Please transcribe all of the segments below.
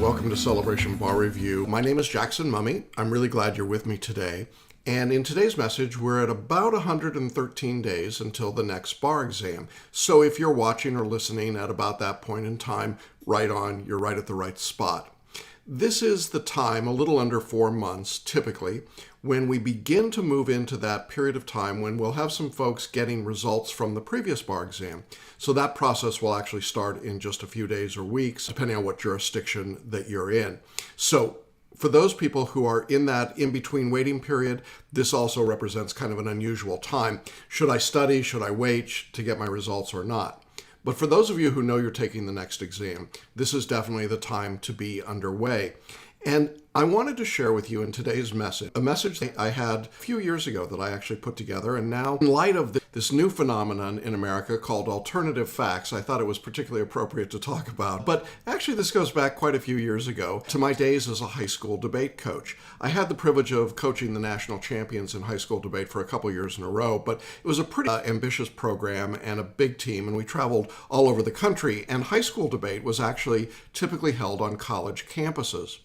welcome to Celebration Bar Review. My name is Jackson Mummy. I'm really glad you're with me today. And in today's message, we're at about 113 days until the next bar exam. So if you're watching or listening at about that point in time, right on, you're right at the right spot. This is the time, a little under 4 months typically, when we begin to move into that period of time when we'll have some folks getting results from the previous bar exam. So that process will actually start in just a few days or weeks, depending on what jurisdiction that you're in. So for those people who are in that in-between waiting period, this also represents kind of an unusual time. Should I study? Should I wait to get my results or not? But for those of you who know you're taking the next exam, this is definitely the time to be underway. And I wanted to share with you in today's message, a message that I had a few years ago that I actually put together. And now, in light of this new phenomenon in America called alternative facts, I thought it was particularly appropriate to talk about. But actually, this goes back quite a few years ago to my days as a high school debate coach. I had the privilege of coaching the national champions in high school debate for a couple years in a row, but it was a pretty ambitious program and a big team, and we traveled all over the country. And high school debate was actually typically held on college campuses.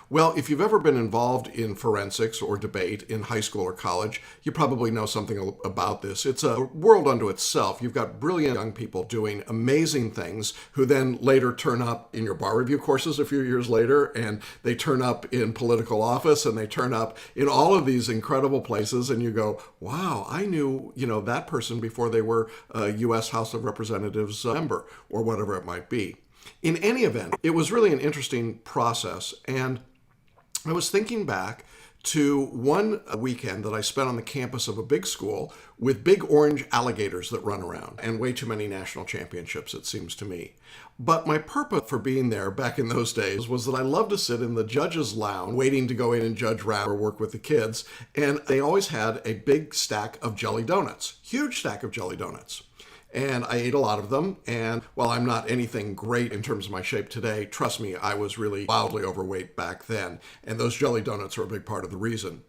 Well, if you've ever been involved in forensics or debate in high school or college, you probably know something about this. It's a world unto itself. You've got brilliant young people doing amazing things who then later turn up in your bar review courses a few years later, and they turn up in political office, and they turn up in all of these incredible places, and you go, wow, I knew, that person before they were a U.S. House of Representatives member, or whatever it might be. In any event, it was really an interesting process, and I was thinking back to one weekend that I spent on the campus of a big school with big orange alligators that run around, and way too many national championships, it seems to me. But my purpose for being there back in those days was that I loved to sit in the judge's lounge waiting to go in and judge round or work with the kids, and they always had a big stack of jelly donuts, huge stack of jelly donuts. And I ate a lot of them, and while I'm not anything great in terms of my shape today, trust me, I was really wildly overweight back then, and those jelly donuts are a big part of the reason.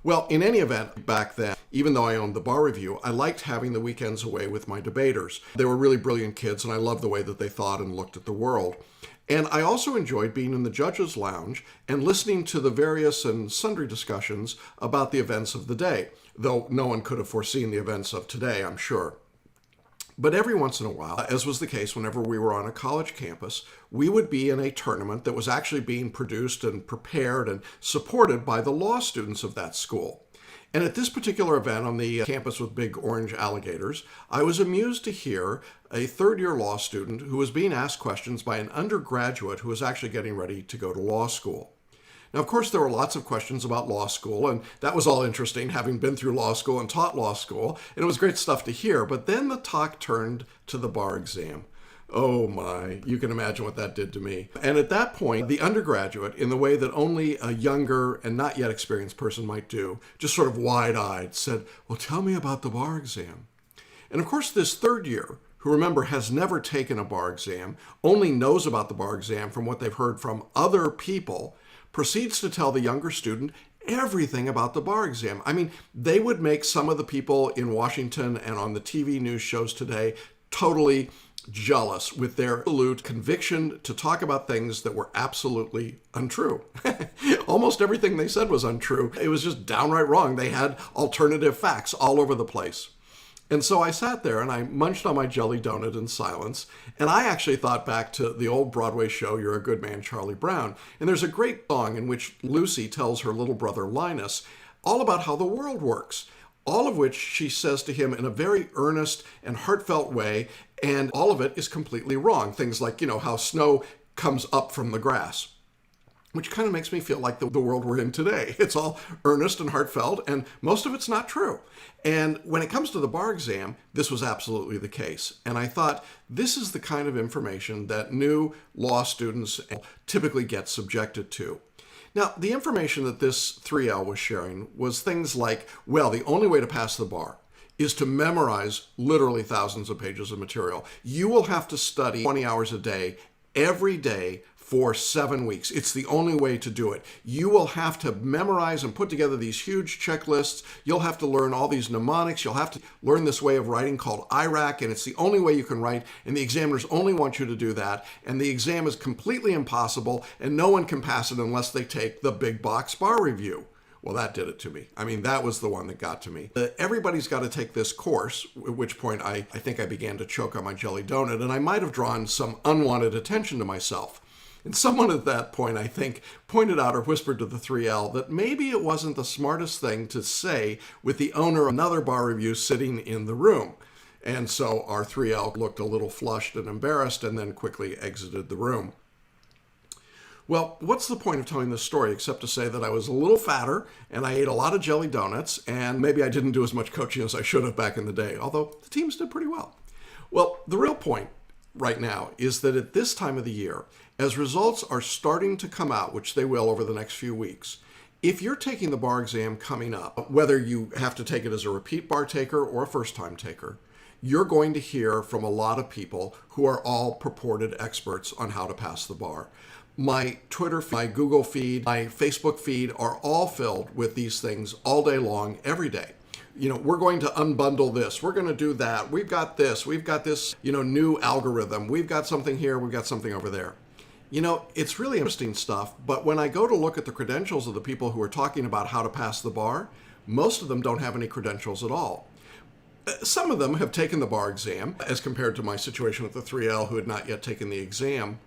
Well, in any event, back then, even though I owned the bar review, I liked having the weekends away with my debaters. They were really brilliant kids, and I loved the way that they thought and looked at the world. And I also enjoyed being in the judges' lounge and listening to the various and sundry discussions about the events of the day, though no one could have foreseen the events of today, I'm sure. But every once in a while, as was the case whenever we were on a college campus, we would be in a tournament that was actually being produced and prepared and supported by the law students of that school. And at this particular event on the campus with big orange alligators, I was amused to hear a third-year law student who was being asked questions by an undergraduate who was actually getting ready to go to law school. Now, of course, there were lots of questions about law school, and that was all interesting, having been through law school and taught law school, and it was great stuff to hear. But then the talk turned to the bar exam. Oh my, you can imagine what that did to me. And at that point, the undergraduate, in the way that only a younger and not yet experienced person might do, just sort of wide-eyed, said, well, tell me about the bar exam. And of course, this third year, who remember has never taken a bar exam, only knows about the bar exam from what they've heard from other people, proceeds to tell the younger student everything about the bar exam. I mean, they would make some of the people in Washington and on the TV news shows today totally jealous with their absolute conviction to talk about things that were absolutely untrue. Almost everything they said was untrue. It was just downright wrong. They had alternative facts all over the place. And so I sat there and I munched on my jelly donut in silence. And I actually thought back to the old Broadway show, You're a Good Man, Charlie Brown. And there's a great song in which Lucy tells her little brother Linus all about how the world works. All of which she says to him in a very earnest and heartfelt way. And all of it is completely wrong. Things like, how snow comes up from the grass, which kind of makes me feel like the world we're in today. It's all earnest and heartfelt, and most of it's not true. And when it comes to the bar exam, this was absolutely the case. And I thought, this is the kind of information that new law students typically get subjected to. Now, the information that this 3L was sharing was things like, well, the only way to pass the bar is to memorize literally thousands of pages of material. You will have to study 20 hours a day, every day, for 7 weeks. It's the only way to do it. You will have to memorize and put together these huge checklists. You'll have to learn all these mnemonics. You'll have to learn this way of writing called IRAC, and it's the only way you can write, and the examiners only want you to do that, and the exam is completely impossible, and no one can pass it unless they take the big box bar review. Well, that did it to me. I mean, that was the one that got to me. Everybody's got to take this course, at which point I think I began to choke on my jelly donut, and I might have drawn some unwanted attention to myself. And someone at that point, I think, pointed out or whispered to the 3L that maybe it wasn't the smartest thing to say with the owner of another bar review sitting in the room. And so our 3L looked a little flushed and embarrassed and then quickly exited the room. Well, what's the point of telling this story except to say that I was a little fatter and I ate a lot of jelly donuts and maybe I didn't do as much coaching as I should have back in the day, although the teams did pretty well. Well, the real point right now is that at this time of the year, as results are starting to come out, which they will over the next few weeks, if you're taking the bar exam coming up, whether you have to take it as a repeat bar taker or a first-time taker, you're going to hear from a lot of people who are all purported experts on how to pass the bar. My Twitter, my Google feed, my Facebook feed are all filled with these things all day long, every day. We're going to unbundle this. We're going to do that. We've got this, new algorithm. We've got something here. We've got something over there. It's really interesting stuff. But when I go to look at the credentials of the people who are talking about how to pass the bar, most of them don't have any credentials at all. Some of them have taken the bar exam as compared to my situation with the 3L who had not yet taken the exam.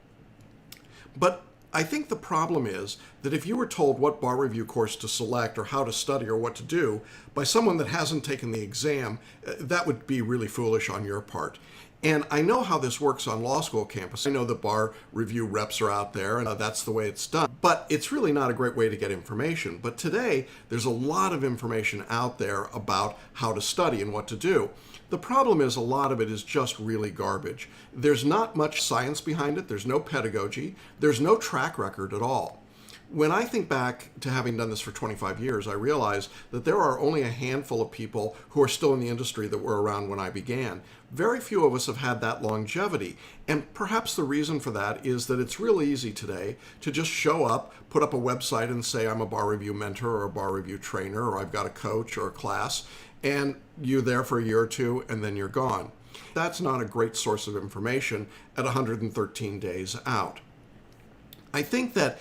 But I think the problem is that if you were told what bar review course to select or how to study or what to do by someone that hasn't taken the exam, that would be really foolish on your part. And I know how this works on law school campus. I know the bar review reps are out there and that's the way it's done. But it's really not a great way to get information. But today, there's a lot of information out there about how to study and what to do. The problem is a lot of it is just really garbage. There's not much science behind it. There's no pedagogy. There's no track record at all. When I think back to having done this for 25 years, I realize that there are only a handful of people who are still in the industry that were around when I began. Very few of us have had that longevity. And perhaps the reason for that is that it's real easy today to just show up, put up a website and say I'm a bar review mentor or a bar review trainer or I've got a coach or a class, and you're there for a year or two and then you're gone. That's not a great source of information at 113 days out. I think that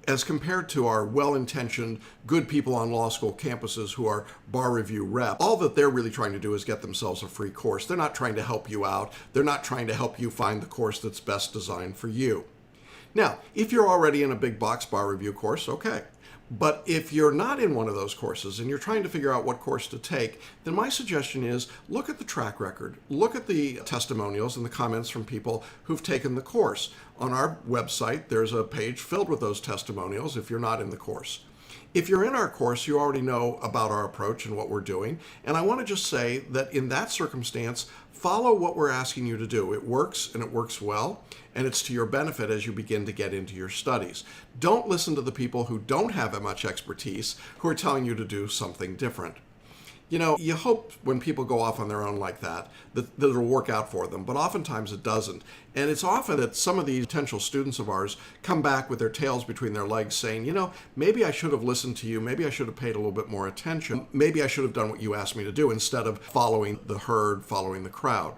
as compared to our well-intentioned, good people on law school campuses who are bar review rep, all that they're really trying to do is get themselves a free course. They're not trying to help you out. They're not trying to help you find the course that's best designed for you. Now, if you're already in a big box bar review course, okay. But if you're not in one of those courses and you're trying to figure out what course to take, then my suggestion is look at the track record, look at the testimonials and the comments from people who've taken the course. On our website, there's a page filled with those testimonials if you're not in the course. If you're in our course, you already know about our approach and what we're doing. And I want to just say that in that circumstance, follow what we're asking you to do. It works and it works well, and it's to your benefit as you begin to get into your studies. Don't listen to the people who don't have that much expertise who are telling you to do something different. You hope when people go off on their own like that it'll work out for them, but oftentimes it doesn't. And it's often that some of these potential students of ours come back with their tails between their legs saying, maybe I should have listened to you, maybe I should have paid a little bit more attention, maybe I should have done what you asked me to do instead of following the herd, following the crowd.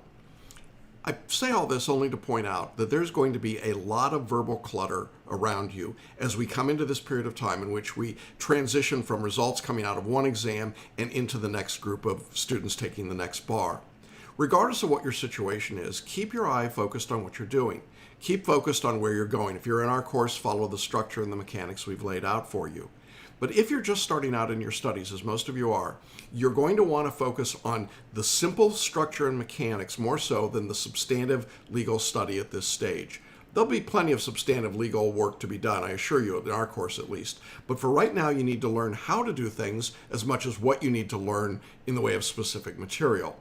I say all this only to point out that there's going to be a lot of verbal clutter around you as we come into this period of time in which we transition from results coming out of one exam and into the next group of students taking the next bar. Regardless of what your situation is, keep your eye focused on what you're doing. Keep focused on where you're going. If you're in our course, follow the structure and the mechanics we've laid out for you. But if you're just starting out in your studies, as most of you are, you're going to want to focus on the simple structure and mechanics more so than the substantive legal study at this stage. There'll be plenty of substantive legal work to be done, I assure you, in our course at least. But for right now, you need to learn how to do things as much as what you need to learn in the way of specific material.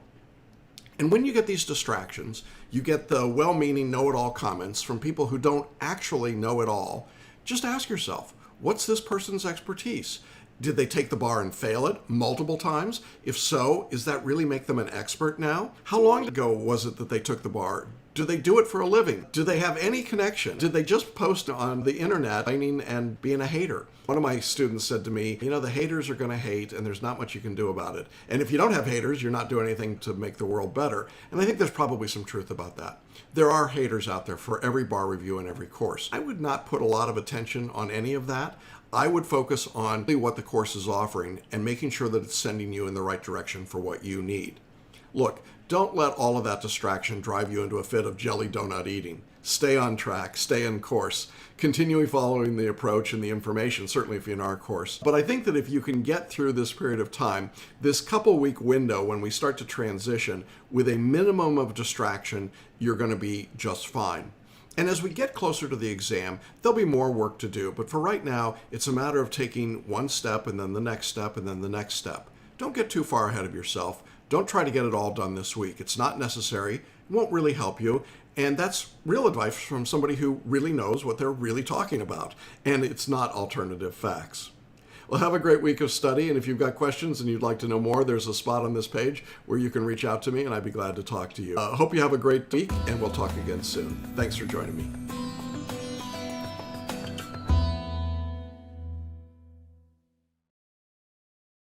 And when you get these distractions, you get the well-meaning know-it-all comments from people who don't actually know it all. Just ask yourself, what's this person's expertise? Did they take the bar and fail it multiple times? If so, does that really make them an expert now? How long ago was it that they took the bar? Do they do it for a living? Do they have any connection? Did they just post on the internet and being a hater? One of my students said to me, the haters are going to hate and there's not much you can do about it. And if you don't have haters, you're not doing anything to make the world better. And I think there's probably some truth about that. There are haters out there for every bar review and every course. I would not put a lot of attention on any of that. I would focus on what the course is offering and making sure that it's sending you in the right direction for what you need. Look, don't let all of that distraction drive you into a fit of jelly donut eating. Stay on track, stay in course, continually following the approach and the information, certainly if you're in our course. But I think that if you can get through this period of time, this couple-week window when we start to transition with a minimum of distraction, you're going to be just fine. And as we get closer to the exam, there'll be more work to do. But for right now, it's a matter of taking one step and then the next step and then the next step. Don't get too far ahead of yourself. Don't try to get it all done this week. It's not necessary. It won't really help you. And that's real advice from somebody who really knows what they're really talking about. And it's not alternative facts. Well, have a great week of study. And if you've got questions and you'd like to know more, there's a spot on this page where you can reach out to me and I'd be glad to talk to you. Hope you have a great week and we'll talk again soon. Thanks for joining me.